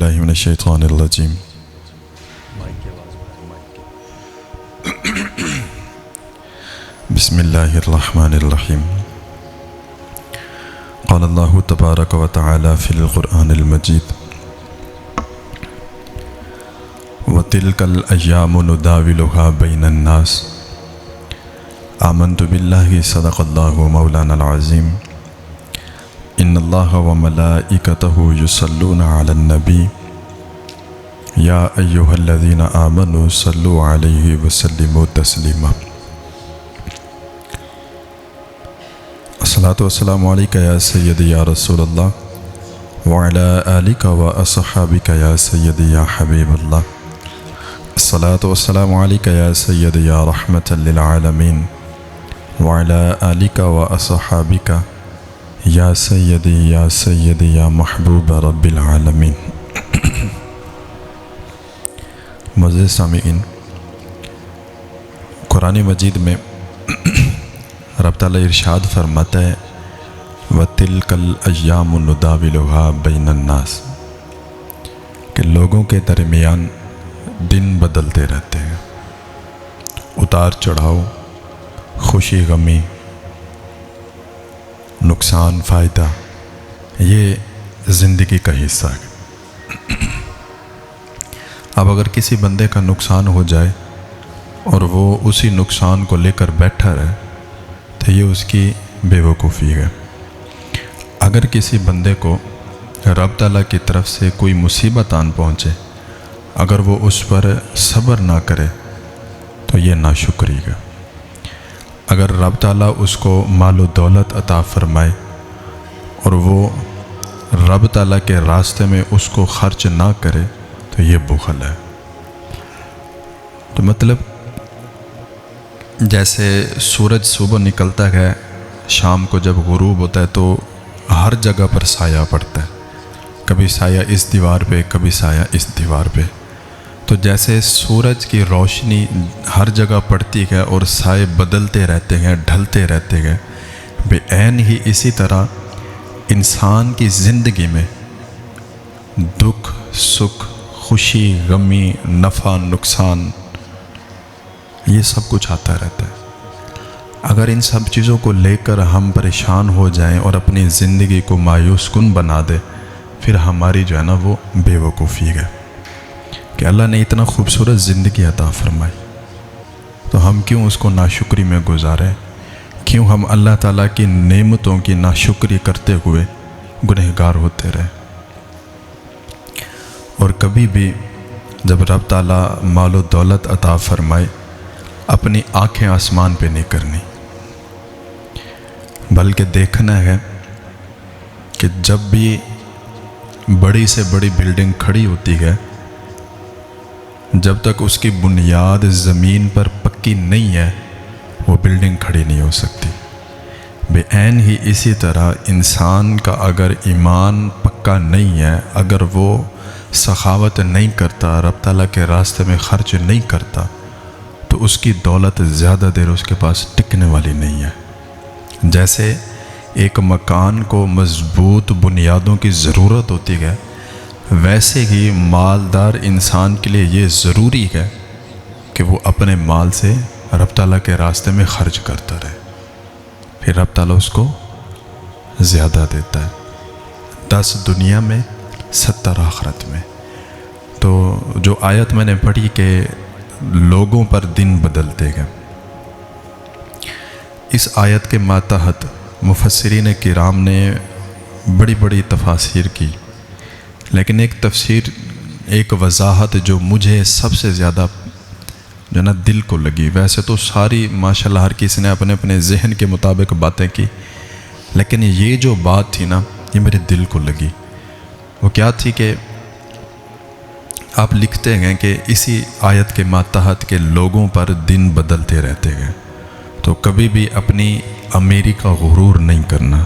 باللہ من الشیطان الرجیم بسم اللہ الرحمن الرحیم قال اللہ تبارک و تعالی فی القرآن المجید وَتِلْكَ الْأَيَّامُ نُدَاوِلُهَا بَيْنَ النَّاسِ آمنت باللہ صدق اللہ مولانا العظیم ان اللہ وملائکتہ یصلون علی النبی یا ایہا الذین آمنوا صلوا علیہ وسلموا تسلیما الصلاۃ والسلام علیکہ یا سیدی یا رسول اللہ وعلی آلکہ واصحابکہ یا سیدی یا حبیب اللہ الصلاۃ والسلام علیکہ یا سیدی یا رحمۃ للعالمین وعلی آلکہ واصحابکہ یا سیدی یا محبوب رب العالمین۔ معزز سامعین، قرآن مجید میں رب تعالیٰ ارشاد فرماتا ہے وَتِلْكَ الْأَيَّامُ نُدَاوِلُهَا بَيْنَ النَّاسِ کہ لوگوں کے درمیان دن بدلتے رہتے ہیں، اتار چڑھاؤ، خوشی غمی، نقصان فائدہ، یہ زندگی کا حصہ ہے۔ اب اگر کسی بندے کا نقصان ہو جائے اور وہ اسی نقصان کو لے کر بیٹھا رہے تو یہ اس کی بے وقوفی ہے۔ اگر کسی بندے کو رب تعالیٰ کی طرف سے کوئی مصیبت آن پہنچے، اگر وہ اس پر صبر نہ کرے تو یہ ناشکری ہے۔ اگر رب تعالیٰ اس کو مال و دولت عطا فرمائے اور وہ رب تعالیٰ کے راستے میں اس کو خرچ نہ کرے تو یہ بخل ہے۔ تو مطلب جیسے سورج صبح نکلتا ہے، شام کو جب غروب ہوتا ہے تو ہر جگہ پر سایہ پڑتا ہے، کبھی سایہ اس دیوار پہ، کبھی سایہ اس دیوار پہ۔ تو جیسے سورج کی روشنی ہر جگہ پڑتی ہے اور سائے بدلتے رہتے ہیں، ڈھلتے رہتے ہیں، بے عین ہی اسی طرح انسان کی زندگی میں دکھ سکھ، خوشی غمی، نفع نقصان، یہ سب کچھ آتا رہتا ہے۔ اگر ان سب چیزوں کو لے کر ہم پریشان ہو جائیں اور اپنی زندگی کو مایوس کن بنا دے، پھر ہماری جو ہے نا وہ بے وقوفی ہے کہ اللہ نے اتنا خوبصورت زندگی عطا فرمائی تو ہم کیوں اس کو ناشکری میں گزاریں؟ کیوں ہم اللہ تعالیٰ کی نعمتوں کی ناشکری کرتے ہوئے گنہگار ہوتے رہیں؟ اور کبھی بھی جب رب تعالیٰ مال و دولت عطا فرمائے، اپنی آنکھیں آسمان پہ نہیں کرنی، بلکہ دیکھنا ہے کہ جب بھی بڑی سے بڑی بلڈنگ کھڑی ہوتی ہے، جب تک اس کی بنیاد زمین پر پکی نہیں ہے وہ بلڈنگ کھڑی نہیں ہو سکتی۔ بے عین ہی اسی طرح انسان کا اگر ایمان پکا نہیں ہے، اگر وہ سخاوت نہیں کرتا، رب تعالیٰ کے راستے میں خرچ نہیں کرتا، تو اس کی دولت زیادہ دیر اس کے پاس ٹکنے والی نہیں ہے۔ جیسے ایک مکان کو مضبوط بنیادوں کی ضرورت ہوتی ہے، ویسے ہی مالدار انسان کے لیے یہ ضروری ہے کہ وہ اپنے مال سے رب تعالیٰ کے راستے میں خرچ کرتا رہے، پھر رب تعالیٰ اس کو زیادہ دیتا ہے، 10 دنیا میں 70 آخرت میں۔ تو جو آیت میں نے پڑھی کہ لوگوں پر دن بدلتے گئے، اس آیت کے ماتحت مفسرین کرام نے بڑی بڑی تفاسیر کی، لیکن ایک تفسیر، ایک وضاحت جو مجھے سب سے زیادہ جو نا دل کو لگی، ویسے تو ساری ماشاءاللہ ہر کسی نے اپنے اپنے ذہن کے مطابق باتیں کی، لیکن یہ جو بات تھی نا یہ میرے دل کو لگی۔ وہ کیا تھی کہ آپ لکھتے ہیں کہ اسی آیت کے ماتحت کے لوگوں پر دن بدلتے رہتے ہیں، تو کبھی بھی اپنی امیری کا غرور نہیں کرنا،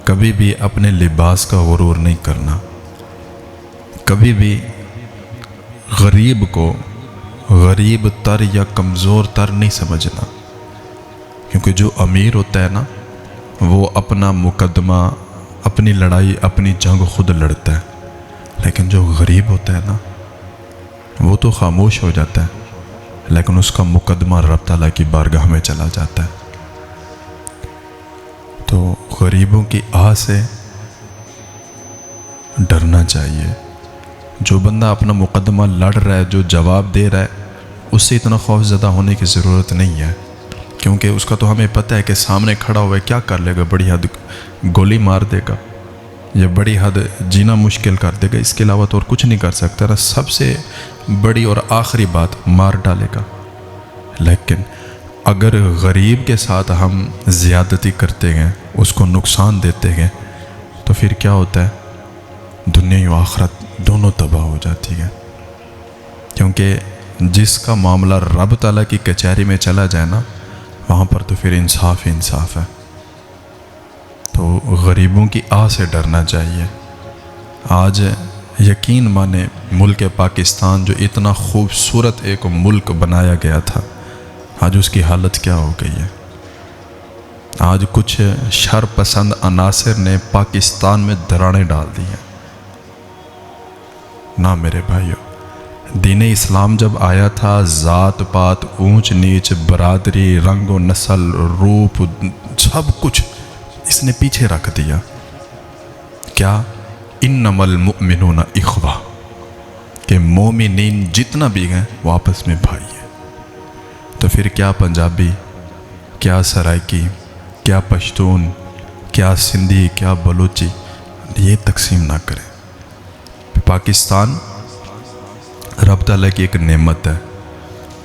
کبھی بھی اپنے لباس کا غرور نہیں کرنا، کبھی بھی غریب کو غریب تر یا کمزور تر نہیں سمجھنا، کیونکہ جو امیر ہوتا ہے نا وہ اپنا مقدمہ، اپنی لڑائی، اپنی جنگ خود لڑتا ہے، لیکن جو غریب ہوتا ہے نا وہ تو خاموش ہو جاتا ہے، لیکن اس کا مقدمہ رب تعالیٰ کی بارگاہ میں چلا جاتا ہے۔ تو غریبوں کی آہ سے ڈرنا چاہیے۔ جو بندہ اپنا مقدمہ لڑ رہا ہے، جو جواب دے رہا ہے، اس سے اتنا خوف زدہ ہونے کی ضرورت نہیں ہے، کیونکہ اس کا تو ہمیں پتہ ہے کہ سامنے کھڑا ہوا ہے، کیا کر لے گا؟ بڑی حد گولی مار دے گا یا بڑی حد جینا مشکل کر دے گا، اس کے علاوہ تو اور کچھ نہیں کر سکتا نا۔ سب سے بڑی اور آخری بات مار ڈالے گا۔ لیکن اگر غریب کے ساتھ ہم زیادتی کرتے ہیں، اس کو نقصان دیتے ہیں، تو پھر کیا ہوتا ہے؟ دنیا و آخرت دونوں تباہ ہو جاتی ہے، کیونکہ جس کا معاملہ رب تعالیٰ کی کچہری میں چلا جائے نا، وہاں پر تو پھر انصاف ہی انصاف ہے۔ تو غریبوں کی آہ سے ڈرنا چاہیے۔ آج یقین مانے ملک پاکستان جو اتنا خوبصورت ایک ملک بنایا گیا تھا، آج اس کی حالت کیا ہو گئی ہے؟ آج کچھ شر پسند عناصر نے پاکستان میں دراڑیں ڈال دی ہیں۔ نہ میرے بھائیو، دین اسلام جب آیا تھا، ذات پات، اونچ نیچ، برادری، رنگ و نسل، روپ، سب کچھ اس نے پیچھے رکھ دیا۔ کیا؟ انما المؤمنون اخوہ، کہ مومنین جتنا بھی ہیں وہ آپس میں بھائی ہیں۔ تو پھر کیا پنجابی، کیا سرائکی، کیا پشتون، کیا سندھی، کیا بلوچی، یہ تقسیم نہ کریں۔ پاکستان رب تعالیٰ کی ایک نعمت ہے،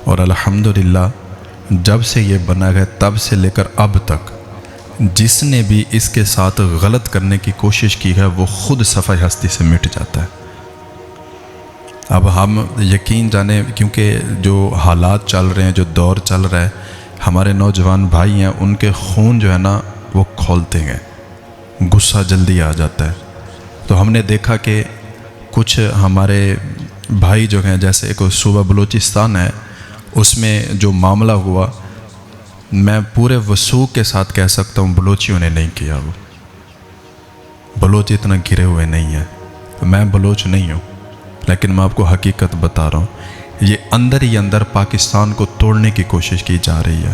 اور الحمدللہ جب سے یہ بنا ہے تب سے لے کر اب تک جس نے بھی اس کے ساتھ غلط کرنے کی کوشش کی ہے وہ خود صفحہ ہستی سے مٹ جاتا ہے۔ اب ہم یقین جانیں، کیونکہ جو حالات چل رہے ہیں، جو دور چل رہا ہے، ہمارے نوجوان بھائی ہیں، ان کے خون جو ہے نا وہ کھولتے ہیں، غصہ جلدی آ جاتا ہے۔ تو ہم نے دیکھا کہ کچھ ہمارے بھائی جو ہیں، جیسے ایک صوبہ بلوچستان ہے، اس میں جو معاملہ ہوا، میں پورے وثوق کے ساتھ کہہ سکتا ہوں بلوچیوں نے نہیں کیا۔ وہ بلوچ اتنا گرے ہوئے نہیں ہیں، میں بلوچ نہیں ہوں، لیکن میں آپ کو حقیقت بتا رہا ہوں، یہ اندر ہی اندر پاکستان کو توڑنے کی کوشش کی جا رہی ہے۔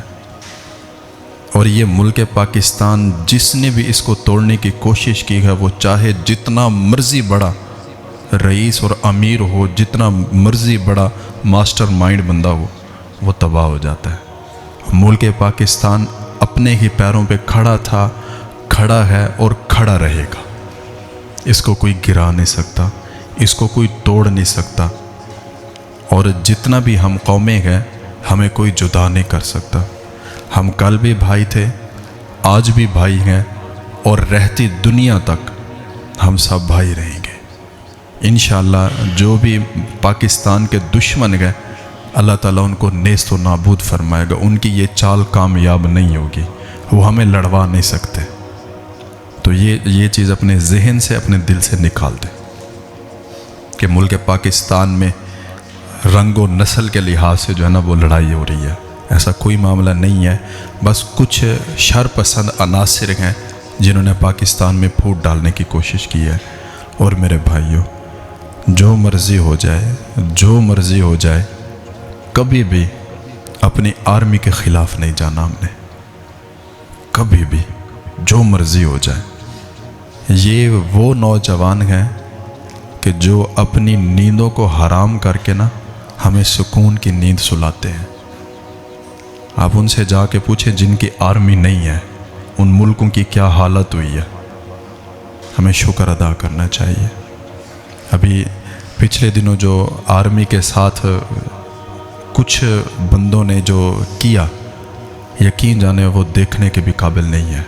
اور یہ ملک پاکستان جس نے بھی اس کو توڑنے کی کوشش کی ہے، وہ چاہے جتنا مرضی بڑا رئیس اور امیر ہو، جتنا مرضی بڑا ماسٹر مائنڈ بندہ ہو، وہ تباہ ہو جاتا ہے۔ ملک پاکستان اپنے ہی پیروں پہ کھڑا تھا، کھڑا ہے اور کھڑا رہے گا۔ اس کو کوئی گرا نہیں سکتا، اس کو کوئی توڑ نہیں سکتا، اور جتنا بھی ہم قومیں ہیں، ہمیں کوئی جدا نہیں کر سکتا۔ ہم کل بھی بھائی تھے، آج بھی بھائی ہیں، اور رہتی دنیا تک ہم سب بھائی رہیں گے انشاءاللہ۔ جو بھی پاکستان کے دشمن گئے، اللہ تعالیٰ ان کو نیست و نابود فرمائے گا، ان کی یہ چال کامیاب نہیں ہوگی، وہ ہمیں لڑوا نہیں سکتے۔ تو یہ چیز اپنے ذہن سے، اپنے دل سے نکال دیں کہ ملک پاکستان میں رنگ و نسل کے لحاظ سے جو ہے نا وہ لڑائی ہو رہی ہے، ایسا کوئی معاملہ نہیں ہے۔ بس کچھ شر پسند عناصر ہیں جنہوں نے پاکستان میں پھوٹ ڈالنے کی کوشش کی ہے۔ اور میرے بھائیوں، جو مرضی ہو جائے، جو مرضی ہو جائے، کبھی بھی اپنی آرمی کے خلاف نہیں جانا ہم نے، کبھی بھی، جو مرضی ہو جائے۔ یہ وہ نوجوان ہیں کہ جو اپنی نیندوں کو حرام کر کے نا ہمیں سکون کی نیند سلاتے ہیں۔ آپ ان سے جا کے پوچھیں جن کی آرمی نہیں ہے، ان ملکوں کی کیا حالت ہوئی ہے۔ ہمیں شکر ادا کرنا چاہیے۔ ابھی پچھلے دنوں جو آرمی کے ساتھ کچھ بندوں نے جو کیا، یقین جانے وہ دیکھنے کے بھی قابل نہیں ہے۔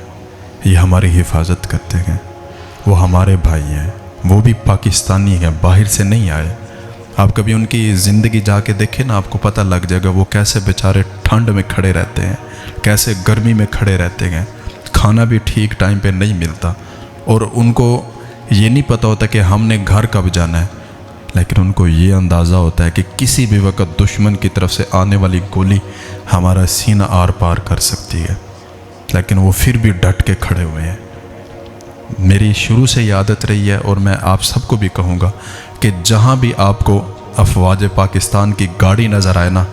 یہ ہماری حفاظت کرتے ہیں، وہ ہمارے بھائی ہیں، وہ بھی پاکستانی ہیں، باہر سے نہیں آئے۔ آپ کبھی ان کی زندگی جا کے دیکھیں نا، آپ کو پتہ لگ جائے گا وہ کیسے بیچارے ٹھنڈ میں کھڑے رہتے ہیں، کیسے گرمی میں کھڑے رہتے ہیں، کھانا بھی ٹھیک ٹائم پہ نہیں ملتا، اور ان کو یہ نہیں پتہ ہوتا کہ ہم نے گھر کب جانا ہے، لیکن ان کو یہ اندازہ ہوتا ہے کہ کسی بھی وقت دشمن کی طرف سے آنے والی گولی ہمارا سینہ آر پار کر سکتی ہے، لیکن وہ پھر بھی ڈٹ کے کھڑے ہوئے ہیں۔ میری شروع سے یہ عادت رہی ہے اور میں آپ سب کو بھی کہوں گا کہ جہاں بھی آپ کو افواج پاکستان کی گاڑی نظر آئے نا،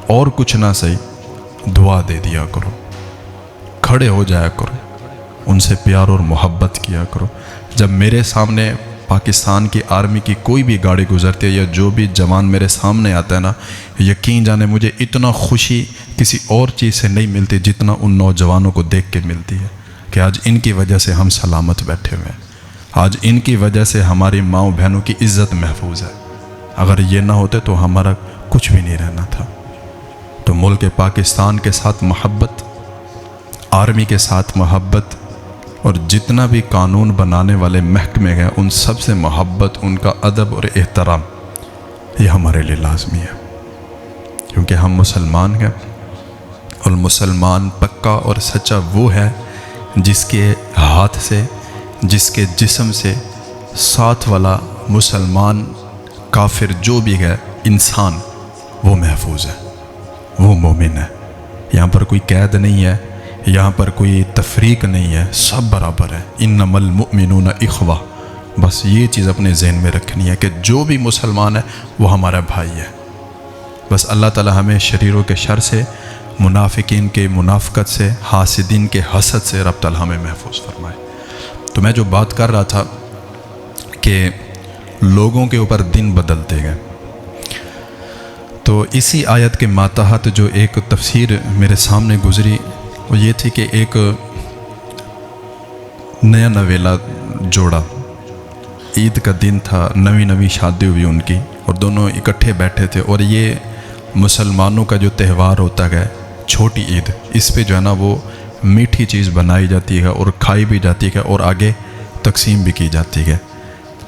اور کچھ نہ صحیح دعا دے دیا کرو، کھڑے ہو جایا کرو، ان سے پیار اور محبت کیا کرو۔ جب میرے سامنے پاکستان کی آرمی کی کوئی بھی گاڑی گزرتی ہے یا جو بھی جوان میرے سامنے آتا ہے نا، یقین جانے مجھے اتنا خوشی کسی اور چیز سے نہیں ملتی جتنا ان نوجوانوں کو دیکھ کے ملتی ہے کہ آج ان کی وجہ سے ہم سلامت بیٹھے ہوئے ہیں، آج ان کی وجہ سے ہماری ماؤں بہنوں کی عزت محفوظ ہے۔ اگر یہ نہ ہوتے تو ہمارا کچھ بھی نہیں رہنا تھا۔ تو ملک پاکستان کے ساتھ محبت، آرمی کے ساتھ محبت، اور جتنا بھی قانون بنانے والے محکمے ہیں ان سب سے محبت، ان کا ادب اور احترام، یہ ہمارے لیے لازمی ہے، کیونکہ ہم مسلمان ہیں، اور مسلمان پکا اور سچا وہ ہے جس کے ہاتھ سے، جس کے جسم سے ساتھ والا مسلمان کافر جو بھی ہے انسان وہ محفوظ ہے، وہ مومن ہے۔ یہاں پر کوئی قید نہیں ہے، یہاں پر کوئی تفریق نہیں ہے، سب برابر ہے۔ انما المؤمنون اخوہ، بس یہ چیز اپنے ذہن میں رکھنی ہے کہ جو بھی مسلمان ہے وہ ہمارا بھائی ہے۔ بس اللہ تعالی ہمیں شریروں کے شر سے، منافقین کے منافقت سے، حاسدین کے حسد سے رب تعالی ہمیں محفوظ فرمائے۔ تو میں جو بات کر رہا تھا کہ لوگوں کے اوپر دن بدلتے گئے، تو اسی آیت کے ماتحت جو ایک تفسیر میرے سامنے گزری وہ یہ تھی کہ ایک نیا نویلا جوڑا، عید کا دن تھا، نوی شادی ہوئی ان کی، اور دونوں اکٹھے بیٹھے تھے، اور یہ مسلمانوں کا جو تہوار ہوتا ہے چھوٹی عید، اس پہ جو ہے نا وہ میٹھی چیز بنائی جاتی ہے اور کھائی بھی جاتی ہے اور آگے تقسیم بھی کی جاتی ہے۔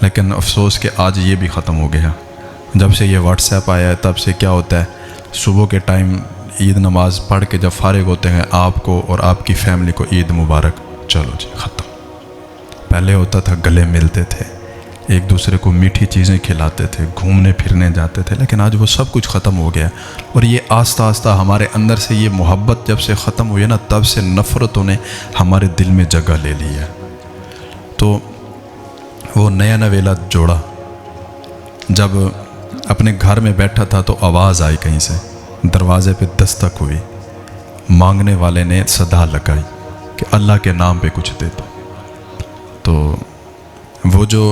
لیکن افسوس کہ آج یہ بھی ختم ہو گیا۔ جب سے یہ واٹس ایپ آیا ہے تب سے کیا ہوتا ہے، صبح کے ٹائم عید نماز پڑھ کے جب فارغ ہوتے ہیں آپ کو اور آپ کی فیملی کو عید مبارک، چلو جی ختم۔ پہلے ہوتا تھا گلے ملتے تھے، ایک دوسرے کو میٹھی چیزیں کھلاتے تھے، گھومنے پھرنے جاتے تھے، لیکن آج وہ سب کچھ ختم ہو گیا، اور یہ آہستہ آہستہ ہمارے اندر سے یہ محبت جب سے ختم ہوئی ہے نا، تب سے نفرتوں نے ہمارے دل میں جگہ لے لی ہے۔ تو وہ نیا نویلا جوڑا جب اپنے گھر میں بیٹھا تھا تو آواز آئی کہیں سے، دروازے پہ دستک ہوئی، مانگنے والے نے صدا لگائی کہ اللہ کے نام پہ کچھ دے دو۔ تو وہ جو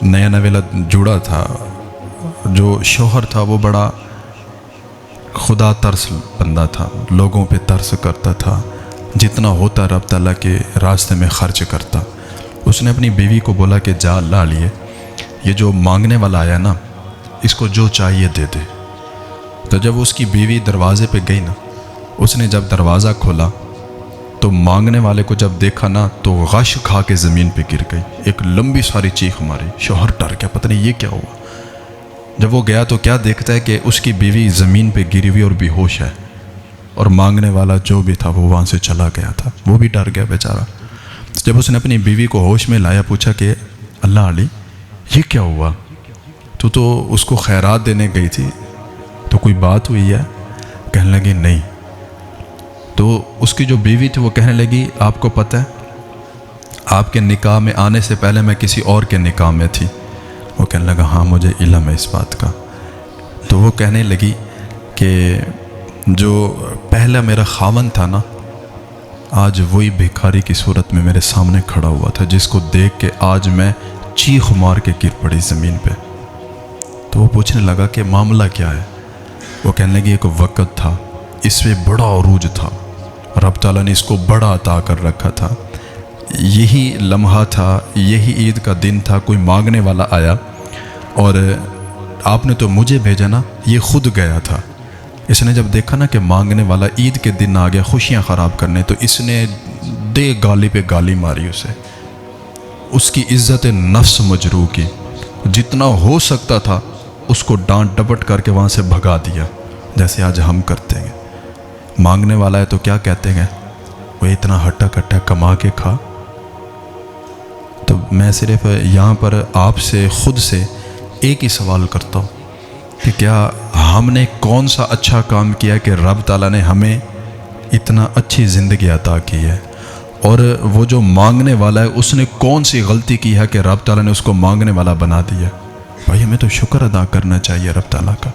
نیا نویلا جڑا تھا، جو شوہر تھا، وہ بڑا خدا ترس بندہ تھا، لوگوں پہ ترس کرتا تھا، جتنا ہوتا رب تعالیٰ کے راستے میں خرچ کرتا۔ اس نے اپنی بیوی کو بولا کہ جا اللہ لیے، یہ جو مانگنے والا آیا نا، اس کو جو چاہیے دے دے۔ تو جب اس کی بیوی دروازے پہ گئی نا، اس نے جب دروازہ کھولا تو مانگنے والے کو جب دیکھا نا تو غش کھا کے زمین پہ گر گئی، ایک لمبی ساری چیخ ماری، شوہر ڈر گیا، پتہ نہیں یہ کیا ہوا۔ جب وہ گیا تو کیا دیکھتا ہے کہ اس کی بیوی زمین پہ گری ہوئی اور بے ہوش ہے، اور مانگنے والا جو بھی تھا وہ وہاں سے چلا گیا تھا، وہ بھی ڈر گیا بیچارہ۔ جب اس نے اپنی بیوی کو ہوش میں لایا، پوچھا کہ اللہ علی یہ کیا ہوا، تو اس کو خیرات دینے گئی تھی، تو کوئی بات ہوئی ہے؟ کہنے لگی نہیں۔ تو اس کی جو بیوی تھی وہ کہنے لگی آپ کو پتہ ہے آپ کے نکاح میں آنے سے پہلے میں کسی اور کے نکاح میں تھی؟ وہ کہنے لگا ہاں مجھے علم ہے اس بات کا۔ تو وہ کہنے لگی کہ جو پہلا میرا خاوند تھا نا، آج وہی بھکاری کی صورت میں میرے سامنے کھڑا ہوا تھا، جس کو دیکھ کے آج میں چیخ مار کے گر پڑی زمین پہ۔ تو وہ پوچھنے لگا کہ معاملہ کیا ہے؟ وہ کہنے لگی ایک وقت تھا، اس میں بڑا عروج تھا، رب تعالیٰ نے اس کو بڑا عطا کر رکھا تھا، یہی لمحہ تھا، یہی عید کا دن تھا، کوئی مانگنے والا آیا اور آپ نے تو مجھے بھیجا نا، یہ خود گیا تھا۔ اس نے جب دیکھا نا کہ مانگنے والا عید کے دن آ گیا خوشیاں خراب کرنے، تو اس نے دے گالی پہ گالی ماری اسے، اس کی عزت نفس مجروح کی، جتنا ہو سکتا تھا اس کو ڈانٹ ڈپٹ کر کے وہاں سے بھگا دیا، جیسے آج ہم کرتے ہیں۔ مانگنے والا ہے تو کیا کہتے ہیں، وہ اتنا ہٹا کٹا کما کے کھا۔ تو میں صرف یہاں پر آپ سے خود سے ایک ہی سوال کرتا ہوں کہ کیا ہم نے کون سا اچھا کام کیا کہ رب تعالیٰ نے ہمیں اتنا اچھی زندگی عطا کی ہے، اور وہ جو مانگنے والا ہے اس نے کون سی غلطی کی ہے کہ رب تعالیٰ نے اس کو مانگنے والا بنا دیا؟ بھائی ہمیں تو شکر ادا کرنا چاہیے رب تعالیٰ کا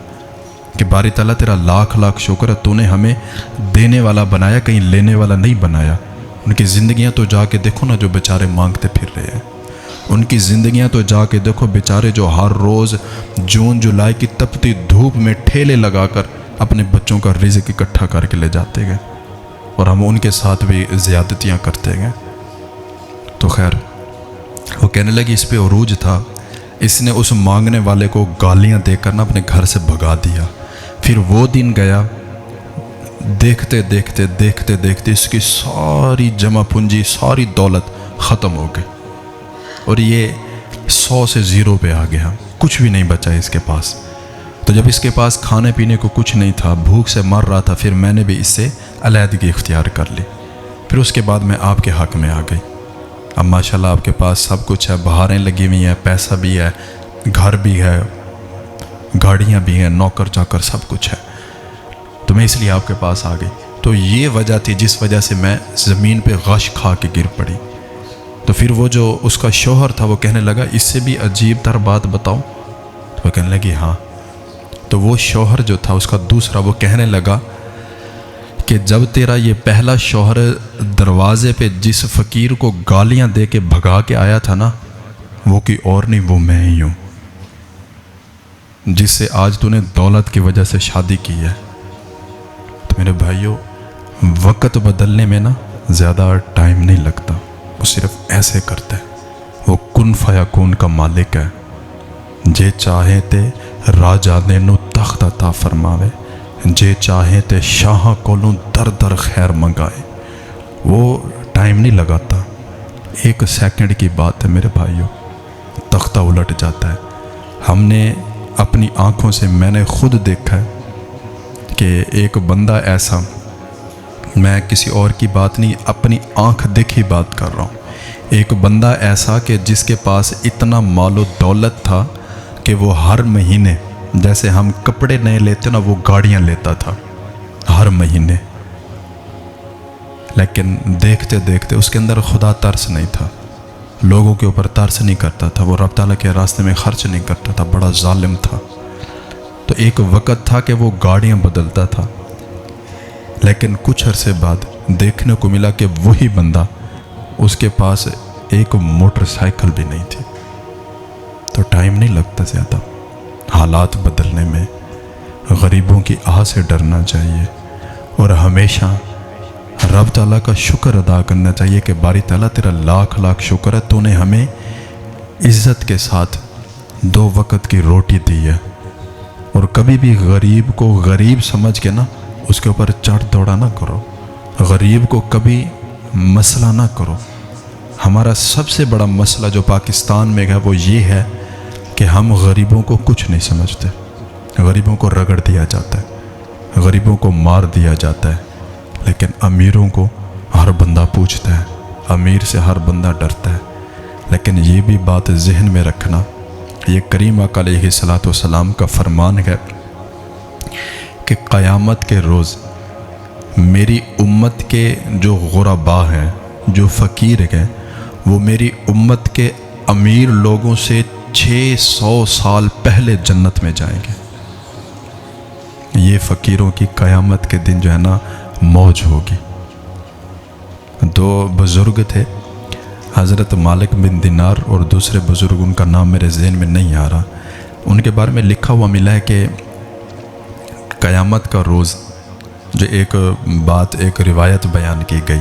کہ باری تعالیٰ تیرا لاکھ لاکھ شکر ہے، تو نے ہمیں دینے والا بنایا، کہیں لینے والا نہیں بنایا۔ ان کی زندگیاں تو جا کے دیکھو نا جو بیچارے مانگتے پھر رہے ہیں، ان کی زندگیاں تو جا کے دیکھو بیچارے جو ہر روز جون جولائی کی تپتی دھوپ میں ٹھیلے لگا کر اپنے بچوں کا رزق اکٹھا کر کے لے جاتے گئے، اور ہم ان کے ساتھ بھی زیادتیاں کرتے گئے۔ تو خیر وہ کہنے لگی اس پہ عروج تھا، اس نے اس مانگنے والے کو گالیاں دے کر نا اپنے گھر سے بھگا دیا۔ پھر وہ دن گیا، دیکھتے دیکھتے دیکھتے دیکھتے اس کی ساری جمع پونجی، ساری دولت ختم ہو گئی، اور یہ 100 سے 0 پہ آ گیا، کچھ بھی نہیں بچا اس کے پاس۔ تو جب اس کے پاس کھانے پینے کو کچھ نہیں تھا، بھوک سے مر رہا تھا، پھر میں نے بھی اس سے علیحدگی اختیار کر لی۔ پھر اس کے بعد میں آپ کے حق میں آ گئی۔ اب ماشاءاللہ آپ کے پاس سب کچھ ہے، بہاریں لگی ہوئی ہیں، پیسہ بھی ہے، گھر بھی ہے، گاڑیاں بھی ہیں، نوکر چاکر سب کچھ ہے، تو میں اس لیے آپ کے پاس آ گئی۔ تو یہ وجہ تھی جس وجہ سے میں زمین پہ غش کھا کے گر پڑی۔ تو پھر وہ جو اس کا شوہر تھا وہ کہنے لگا اس سے بھی عجیب تر بات بتاؤں؟ تو وہ کہنے لگی ہاں۔ تو وہ شوہر جو تھا اس کا دوسرا، وہ کہنے لگا کہ جب تیرا یہ پہلا شوہر دروازے پہ جس فقیر کو گالیاں دے کے بھگا کے آیا تھا نا، وہ کوئی اور نہیں، وہ میں ہی ہوں، جس سے آج تو نے دولت کی وجہ سے شادی کی ہے۔ تو میرے بھائیوں، وقت بدلنے میں نا زیادہ ٹائم نہیں لگتا، وہ صرف ایسے کرتا ہے۔ وہ کن فیکون کا مالک ہے، جے چاہے تے راجا نے نو تخت عطا فرماوے، جے چاہے تے شاہ کولوں در در خیر منگائے۔ وہ ٹائم نہیں لگاتا، 1 سیکنڈ کی بات ہے میرے بھائیوں، تختہ الٹ جاتا ہے۔ ہم نے اپنی آنکھوں سے، میں نے خود دیکھا ہے کہ ایک بندہ ایسا، میں کسی اور کی بات نہیں، اپنی آنکھ دیکھی بات کر رہا ہوں، ایک بندہ ایسا کہ جس کے پاس اتنا مال و دولت تھا کہ وہ ہر مہینے، جیسے ہم کپڑے نئے لیتے نا، وہ گاڑیاں لیتا تھا ہر مہینے، لیکن دیکھتے دیکھتے اس کے اندر خدا ترس نہیں تھا، لوگوں کے اوپر ترس نہیں کرتا تھا، وہ رب تعالیٰ کے راستے میں خرچ نہیں کرتا تھا، بڑا ظالم تھا۔ تو ایک وقت تھا کہ وہ گاڑیاں بدلتا تھا، لیکن کچھ عرصے بعد دیکھنے کو ملا کہ وہی بندہ، اس کے پاس ایک موٹر سائیکل بھی نہیں تھی۔ تو ٹائم نہیں لگتا زیادہ حالات بدلنے میں، غریبوں کی آہ سے ڈرنا چاہیے، اور ہمیشہ رب تعالیٰ کا شکر ادا کرنا چاہیے کہ باری تعالیٰ تیرا لاکھ لاکھ شکر ہے، تو نے ہمیں عزت کے ساتھ 2 وقت کی روٹی دی ہے، اور کبھی بھی غریب کو غریب سمجھ کے نا اس کے اوپر چڑھ دوڑا نہ کرو، غریب کو کبھی مسئلہ نہ کرو۔ ہمارا سب سے بڑا مسئلہ جو پاکستان میں ہے وہ یہ ہے کہ ہم غریبوں کو کچھ نہیں سمجھتے، غریبوں کو رگڑ دیا جاتا ہے، غریبوں کو مار دیا جاتا ہے، لیکن امیروں کو ہر بندہ پوچھتا ہے، امیر سے ہر بندہ ڈرتا ہے۔ لیکن یہ بھی بات ذہن میں رکھنا، یہ کریم آقا علیہ الصلوۃ والسلام کا فرمان ہے کہ قیامت کے روز میری امت کے جو غربا ہیں، جو فقیر ہیں، وہ میری امت کے امیر لوگوں سے 600 سال پہلے جنت میں جائیں گے۔ یہ فقیروں کی قیامت کے دن جو ہے نا موج ہوگی۔ 2 بزرگ تھے، حضرت مالک بن دینار اور دوسرے بزرگ، ان کا نام میرے ذہن میں نہیں آ رہا، ان کے بارے میں لکھا ہوا ملا ہے کہ قیامت کا روز جو ایک بات، ایک روایت بیان کی گئی،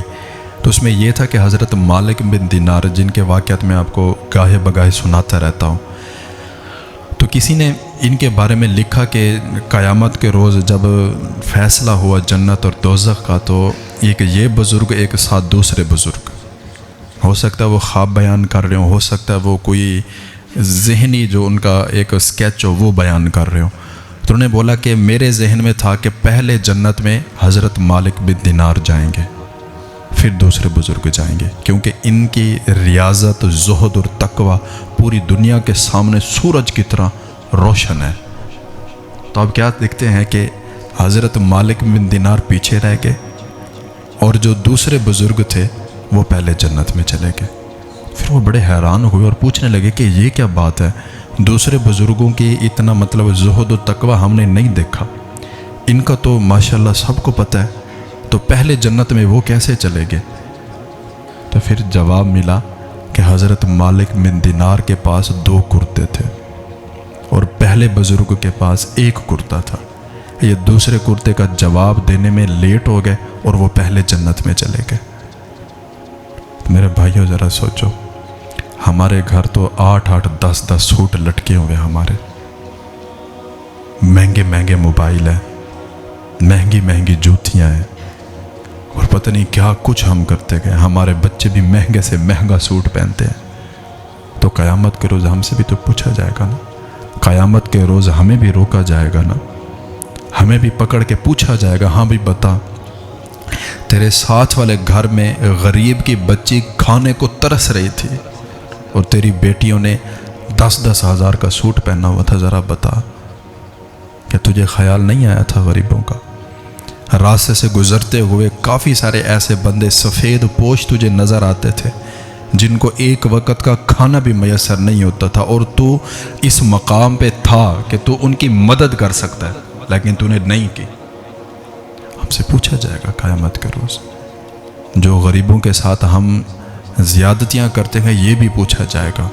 تو اس میں یہ تھا کہ حضرت مالک بن دینار، جن کے واقعات میں آپ کو گاہے بگاہے سناتا رہتا ہوں، تو کسی نے ان کے بارے میں لکھا کہ قیامت کے روز جب فیصلہ ہوا جنت اور دوزخ کا، تو ایک یہ بزرگ ایک ساتھ دوسرے بزرگ، ہو سکتا ہے وہ خواب بیان کر رہے ہوں، ہو سکتا ہے وہ کوئی ذہنی جو ان کا ایک اسکیچ ہو وہ بیان کر رہے ہوں، تو انہوں نے بولا کہ میرے ذہن میں تھا کہ پہلے جنت میں حضرت مالک بن دینار جائیں گے، پھر دوسرے بزرگ جائیں گے، کیونکہ ان کی ریاضت، زہد اور تقوی پوری دنیا کے سامنے سورج کی طرح روشن ہے۔ تو اب کیا دیکھتے ہیں کہ حضرت مالک بن دینار پیچھے رہ گئے، اور جو دوسرے بزرگ تھے وہ پہلے جنت میں چلے گئے۔ پھر وہ بڑے حیران ہوئے اور پوچھنے لگے کہ یہ کیا بات ہے، دوسرے بزرگوں کی اتنا مطلب زہد و تقوی ہم نے نہیں دیکھا، ان کا تو ماشاءاللہ سب کو پتہ ہے، تو پہلے جنت میں وہ کیسے چلے گئے؟ تو پھر جواب ملا کہ حضرت مالک بن دینار کے پاس 2 کرتے تھے اور پہلے بزرگ کے پاس 1 کرتا تھا۔ یہ دوسرے کرتے کا جواب دینے میں لیٹ ہو گئے اور وہ پہلے جنت میں چلے گئے۔ میرے بھائیوں ذرا سوچو، ہمارے گھر تو 8-8 10-10 سوٹ لٹکے ہوئے، ہمارے مہنگے مہنگے موبائل ہیں، مہنگی مہنگی جوتیاں ہیں، اور پتہ نہیں کیا کچھ ہم کرتے گئے۔ ہمارے بچے بھی مہنگے سے مہنگا سوٹ پہنتے ہیں۔ تو قیامت کے روز ہم سے بھی تو پوچھا جائے گا نا، قیامت کے روز ہمیں بھی روکا جائے گا نا، ہمیں بھی پکڑ کے پوچھا جائے گا، ہاں بھی بتا، تیرے ساتھ والے گھر میں غریب کی بچی کھانے کو ترس رہی تھی اور تیری بیٹیوں نے 10-10 ہزار کا سوٹ پہنا ہوا تھا، ذرا بتا کہ تجھے خیال نہیں آیا تھا غریبوں کا؟ راستے سے گزرتے ہوئے کافی سارے ایسے بندے سفید پوش تجھے نظر آتے تھے جن کو ایک وقت کا کھانا بھی میسر نہیں ہوتا تھا، اور تو اس مقام پہ تھا کہ تو ان کی مدد کر سکتا ہے، لیکن تو نے نہیں کی۔ ہم سے پوچھا جائے گا قیامت کے روز۔ جو غریبوں کے ساتھ ہم زیادتیاں کرتے ہیں یہ بھی پوچھا جائے گا،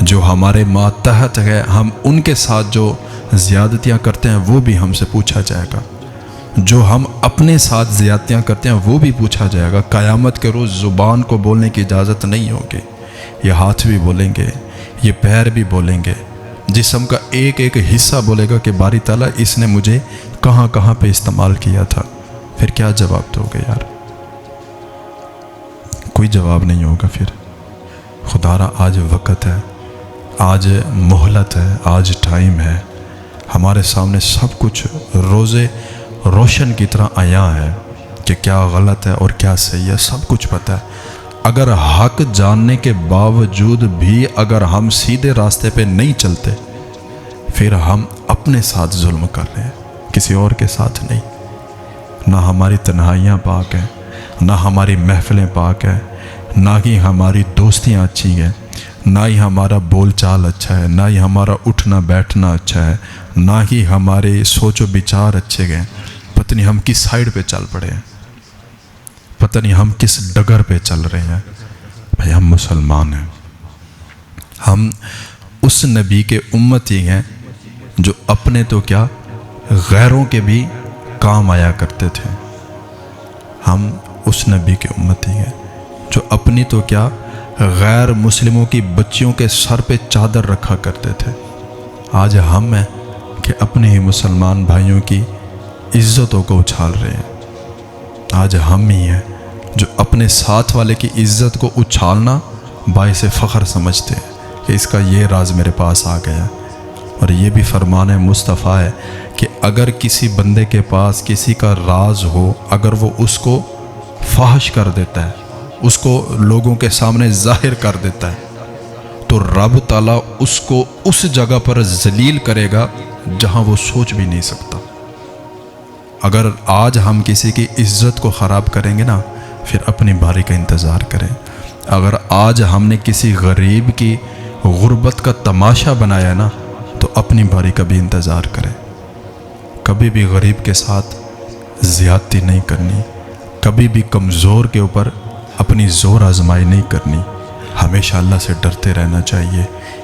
جو ہمارے ماتحت ہے ہم ان کے ساتھ جو زیادتیاں کرتے ہیں وہ بھی ہم سے پوچھا جائے گا، جو ہم اپنے ساتھ زیادتیاں کرتے ہیں وہ بھی پوچھا جائے گا۔ قیامت کے روز زبان کو بولنے کی اجازت نہیں ہوگی، یہ ہاتھ بھی بولیں گے، یہ پیر بھی بولیں گے، جسم کا ایک ایک حصہ بولے گا کہ باری تعالیٰ اس نے مجھے کہاں کہاں پہ استعمال کیا تھا۔ پھر کیا جواب دو گے یار؟ کوئی جواب نہیں ہوگا۔ پھر خدا را آج وقت ہے، آج مہلت ہے، آج ٹائم ہے، ہمارے سامنے سب کچھ روزے روشن کی طرح آیا ہے کہ کیا غلط ہے اور کیا صحیح ہے، سب کچھ پتہ ہے۔ اگر حق جاننے کے باوجود بھی اگر ہم سیدھے راستے پہ نہیں چلتے، پھر ہم اپنے ساتھ ظلم کر رہے ہیں، کسی اور کے ساتھ نہیں۔ نہ ہماری تنہائیاں پاک ہیں، نہ ہماری محفلیں پاک ہیں، نہ ہی ہماری دوستیاں اچھی ہیں، نہ ہی ہمارا بول چال اچھا ہے، نہ ہی ہمارا اٹھنا بیٹھنا اچھا ہے، نہ ہی ہمارے سوچ و بچار اچھے گئے۔ پتہ نہیں ہم کس سائیڈ پہ چل پڑے ہیں، پتہ نہیں ہم کس ڈگر پہ چل رہے ہیں۔ بھائی ہم مسلمان ہیں، ہم اس نبی کے امتی ہیں جو اپنے تو کیا غیروں کے بھی کام آیا کرتے تھے۔ ہم اس نبی کے امتی ہیں جو اپنی تو کیا غیر مسلموں کی بچیوں کے سر پہ چادر رکھا کرتے تھے۔ آج ہم ہیں کہ اپنے ہی مسلمان بھائیوں کی عزتوں کو اچھال رہے ہیں۔ آج ہم ہی ہیں جو اپنے ساتھ والے کی عزت کو اچھالنا باعث فخر سمجھتے ہیں کہ اس کا یہ راز میرے پاس آ گیا۔ اور یہ بھی فرمان مصطفیٰ ہے کہ اگر کسی بندے کے پاس کسی کا راز ہو، اگر وہ اس کو فحش کر دیتا ہے، اس کو لوگوں کے سامنے ظاہر کر دیتا ہے، تو رب تعالیٰ اس کو اس جگہ پر ذلیل کرے گا جہاں وہ سوچ بھی نہیں سکتا۔ اگر آج ہم کسی کی عزت کو خراب کریں گے نا، پھر اپنی باری کا انتظار کریں۔ اگر آج ہم نے کسی غریب کی غربت کا تماشا بنایا نا، تو اپنی باری کا بھی انتظار کریں۔ کبھی بھی غریب کے ساتھ زیادتی نہیں کرنی، کبھی بھی کمزور کے اوپر اپنی زور آزمائی نہیں کرنی۔ ہمیشہ اللہ سے ڈرتے رہنا چاہیے،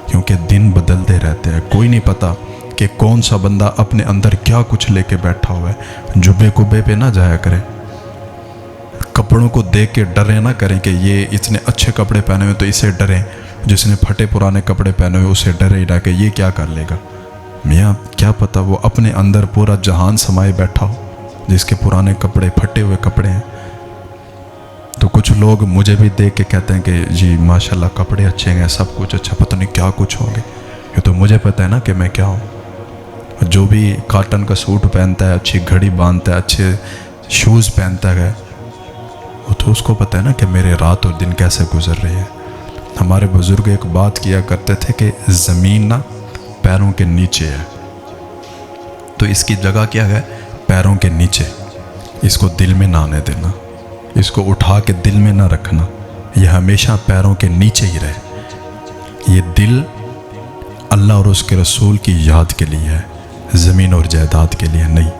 کیونکہ دن بدلتے رہتے ہیں، کوئی نہیں پتہ کہ کون سا بندہ اپنے اندر کیا کچھ لے کے بیٹھا ہوا ہے۔ جبے کبے پہ نہ جایا کریں، کپڑوں کو دیکھ کے ڈرے نہ کریں کہ یہ اتنے اچھے کپڑے پہنے ہوئے تو اسے ڈریں، جس نے پھٹے پرانے کپڑے پہنے ہوئے اسے ڈرے ہی نہ کہ یہ کیا کر لے گا۔ میاں کیا پتہ وہ اپنے اندر پورا جہان سمائے بیٹھا ہو جس کے پرانے کپڑے پھٹے ہوئے کپڑے ہیں۔ تو کچھ لوگ مجھے بھی دیکھ کے کہتے ہیں کہ جی ماشاءاللہ کپڑے اچھے ہیں، سب کچھ اچھا، پتہ نہیں کیا کچھ ہوں گے۔ یہ تو مجھے پتہ ہے نا کہ میں کیا ہوں۔ جو بھی کاٹن کا سوٹ پہنتا ہے، اچھی گھڑی باندھتا ہے، اچھے شوز پہنتا ہے، وہ تو اس کو پتہ ہے نا کہ میرے رات اور دن کیسے گزر رہے ہیں۔ ہمارے بزرگ ایک بات کیا کرتے تھے کہ زمین نا پیروں کے نیچے ہے، تو اس کی جگہ کیا ہے؟ پیروں کے نیچے۔ اس کو دل میں نہ آنے دینا، اس کو اٹھا کے دل میں نہ رکھنا، یہ ہمیشہ پیروں کے نیچے ہی رہے۔ یہ دل اللہ اور اس کے رسول کی یاد کے لیے ہے، زمین اور جائیداد کے لیے نہیں۔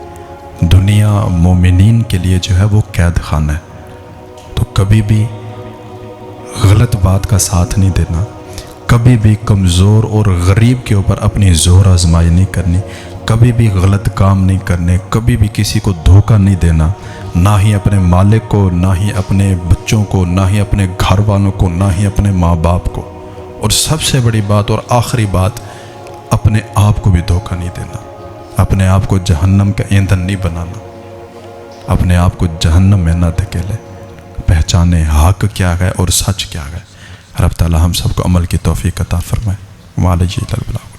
دنیا مومنین کے لیے جو ہے وہ قید خانہ ہے۔ تو کبھی بھی غلط بات کا ساتھ نہیں دینا، کبھی بھی کمزور اور غریب کے اوپر اپنی زور آزمائی نہیں کرنی، کبھی بھی غلط کام نہیں کرنے، کبھی بھی کسی کو دھوکہ نہیں دینا، نہ ہی اپنے مالک کو، نہ ہی اپنے بچوں کو، نہ ہی اپنے گھر والوں کو، نہ ہی اپنے ماں باپ کو، اور سب سے بڑی بات اور آخری بات، اپنے آپ کو بھی دھوکہ نہیں دینا، اپنے آپ کو جہنم کا ایندھن نہیں بنانا، اپنے آپ کو جہنم میں نہ دھکیلے۔ پہچانے حق کیا ہے اور سچ کیا ہے۔ رب تعالی ہم سب کو عمل کی توفیق عطا فرمائے۔ وعلیکم السلام۔